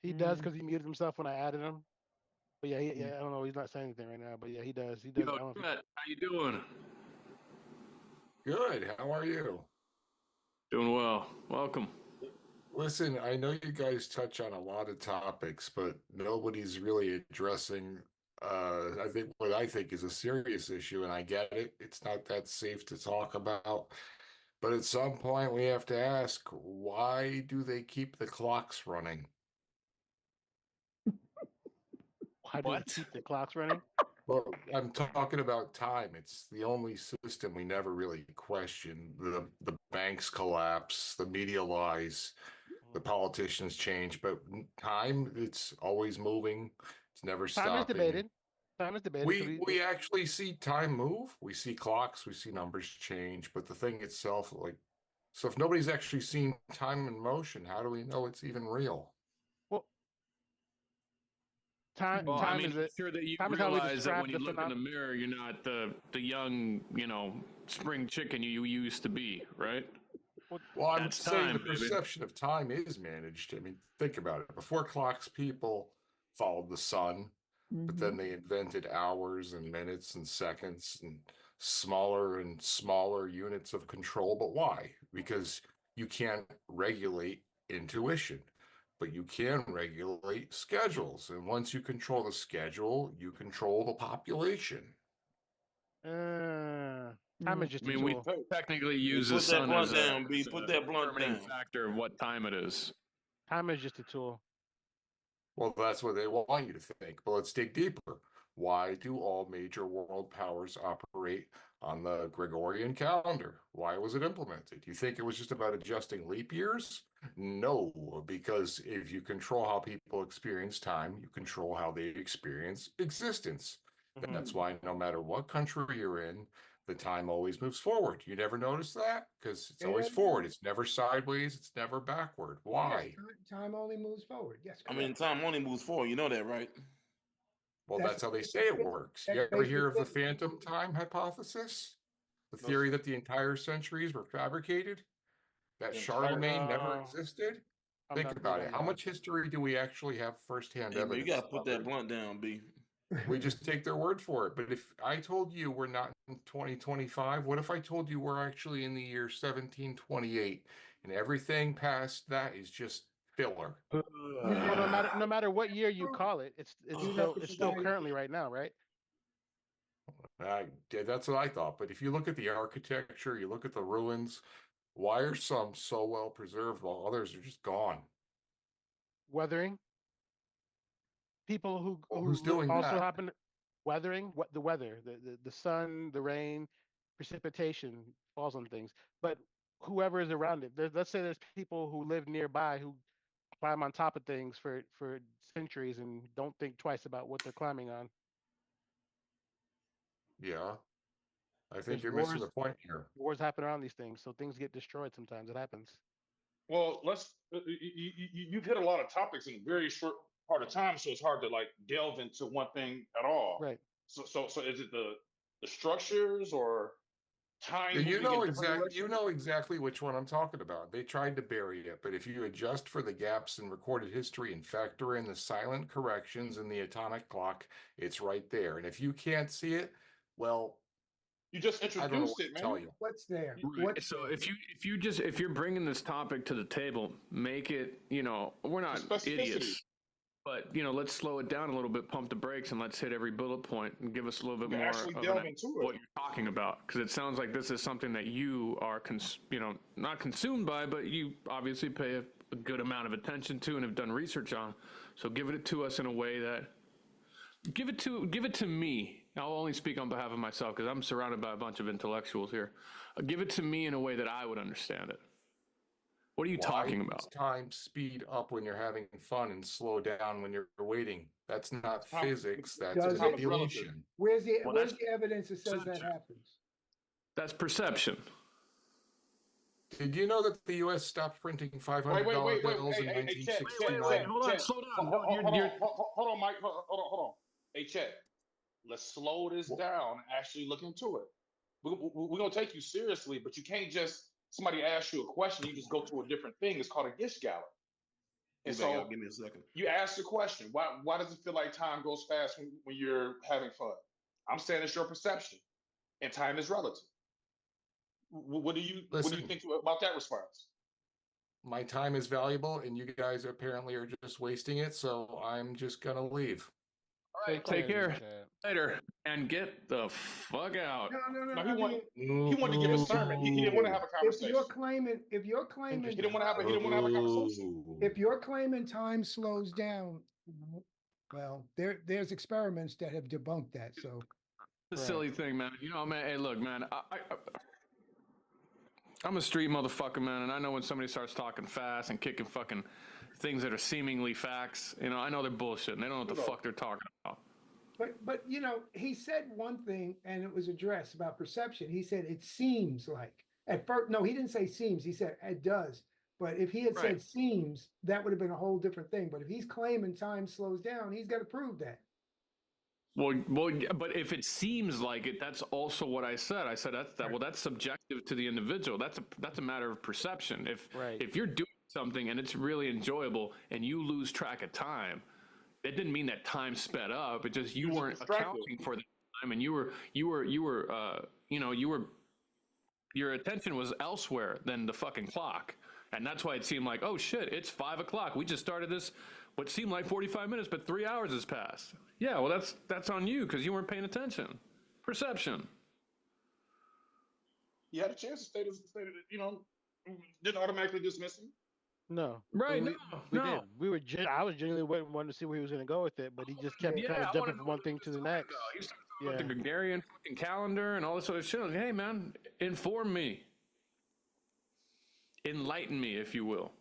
He does because he muted himself when I added him. But yeah, I don't know. He's not saying anything right now. But yeah, he does. He does. Yo, I don't know Chet, how you doing? Good. How are you? Doing well. Welcome. Listen, I know you guys touch on a lot of topics, but nobody's really addressing I think is a serious issue, and I get it. It's not that safe to talk about. But at some point we have to ask, why do they keep the clocks running? why do they keep the clocks running. Well, I'm talking about time. It's the only system we never really question. The banks collapse, the media lies, the politicians change, but time, it's always moving. It's never Time is stopping. debated. Time is debated because We actually see time move. We see clocks, we see numbers change, but the thing itself, like, so if nobody's actually seen time in motion, how do we know it's even real? well, time Well, time I mean, is I'm it. sure that you Time is how we realize that describe when the you look in the phenomenon. mirror, you're not the young, spring chicken you used to be, right? Well, I'm That's saying time, the baby. perception of time is managed. I mean, think about it. Before clocks, people followed the sun, but then they invented hours and minutes and seconds and smaller units of control. But why? Because you can't regulate intuition, but you can regulate schedules. And once you control the schedule, you control the population. Time is just I a mean, we tool. technically use the Put that sun blunt as down, B. as Put a that blunt determining down. factor of what time it is. Time is just a tool. Well, that's what they want you to think. But let's dig deeper. Why do all major world powers operate on the Gregorian calendar? Why was it implemented? You think it was just about adjusting leap years? No, because if you control how people experience time, you control how they experience existence. That's why no matter what country you're in, the time always moves forward. You never notice that? Because it's always forward. It's never sideways. It's never backward. Why? Yes, time only moves forward. Yes, I correct. mean, time only moves forward. You know that, right? Well, That's that's how they basic say it physics. works. That's You ever hear of the basic physics. phantom time hypothesis? The No, theory that the entire centuries were fabricated? That the entire. Charlemagne never existed? I'm Think not big about it. on How that. much history do we actually have firsthand Hey, man, you evidence gotta put of that it? blunt down, B. We just take their word for it. But if I told you we're not in 2025, what if I told you we're actually in the year 1728 and everything past that is just filler? Well, no matter what year you call it, it's still currently right now, right? That's what I thought. But if you look at the architecture, you look at the ruins, why are some so well preserved while others are just gone? Weathering. People Who's doing also that? happen weathering what the weather, the sun, the rain, precipitation falls on things. But whoever is around it, let's say there's people who live nearby who climb on top of things for centuries and don't think twice about what they're climbing on. Yeah, I think There's you're missing the point here. wars happen around these things, so things get destroyed sometimes. It happens. Well, you've hit a lot of topics in a very short part of time, so it's hard to like delve into one thing at all. Right. So is it the structures or time Yeah, moving in different directions? you know exactly which one I'm talking about. They tried to bury it, but if you adjust for the gaps in recorded history and factor in the silent corrections in the atomic clock, it's right there. And if you can't see it, well, You just I don't know introduced what it, to tell man. you. What's there? Right. What's So there? if you're bringing this topic to the table, make it, we're not Specificity. idiots, but let's slow it down a little bit, pump the brakes, and let's hit every bullet point and give us a little bit You can more actually of delve an, into what it. you're talking about, because it sounds like this is something that you are, not consumed by, but you obviously pay a good amount of attention to and have done research on. So give it to us in a way that give it to me. I'll only speak on behalf of myself because I'm surrounded by a bunch of intellectuals here. Give it to me in a way that I would understand it. What are you talking Why about? does time speed up when you're having fun and slow down when you're waiting? That's not Time- physics, that's Does it- manipulation. Where's the Well, where's that's the evidence that says that perception. happens? That's perception. Did you know that the US stopped printing $500 Wait. bills in Hey, Chet, 1969? Hold on, slow down. Hold on, Mike. Hold on. Hey, Chet, let's slow this down and actually look into it. We're going to take you seriously, but you can't just, somebody asks you a question, you just go to a different thing. It's called a Gish Gallop. And Be back, y'all. so Give me a second. you ask the question, why does it feel like time goes fast when you're having fun? I'm saying it's your perception, and time is relative. What do you Listen. think about that response? My time is valuable, and you guys apparently are just wasting it. So I'm just gonna leave. All right, take care later and get the fuck out. No, No, I mean, he wanted to give a sermon. He didn't want to have a if conversation. you're claiming, He didn't want to have a conversation. if you're claiming time slows down, well, there's experiments that have debunked that, so. The silly thing, man. You know, man. Hey, look, man. I'm a street motherfucker, man, and I know when somebody starts talking fast and kicking fucking things that are seemingly facts. You know, I know they're bullshit and they don't know what the fuck they're talking about. But you know, he said one thing and it was addressed about perception. He said it seems like at first. No, he didn't say seems. He said it does. But if he had Right. said seems, that would have been a whole different thing. But if he's claiming time slows down, he's got to prove that. Well, yeah, but if it seems like it, that's also what I said. I said that's subjective to the individual. That's a matter of perception. If you're doing something and it's really enjoyable and you lose track of time, it didn't mean that time sped up. It just you You're weren't distracted. accounting for the time, and your attention was elsewhere than the fucking clock, and that's why it seemed like, oh shit, it's 5 o'clock. We just started this. What seemed like 45 minutes, but 3 hours has passed. Yeah, well, that's on you because you weren't paying attention. Perception. You had a chance to stay, you know, didn't automatically dismiss him. No. Right, We, no, we no. did. We were. I was genuinely wanting to see where he was going to go with it, but he just kept kind I of wanna jumping know from one where thing this to the was gonna next. go. You started talking about Yeah. the Gregorian fucking calendar and all this other shit. Hey, man, inform me. Enlighten me, if you will.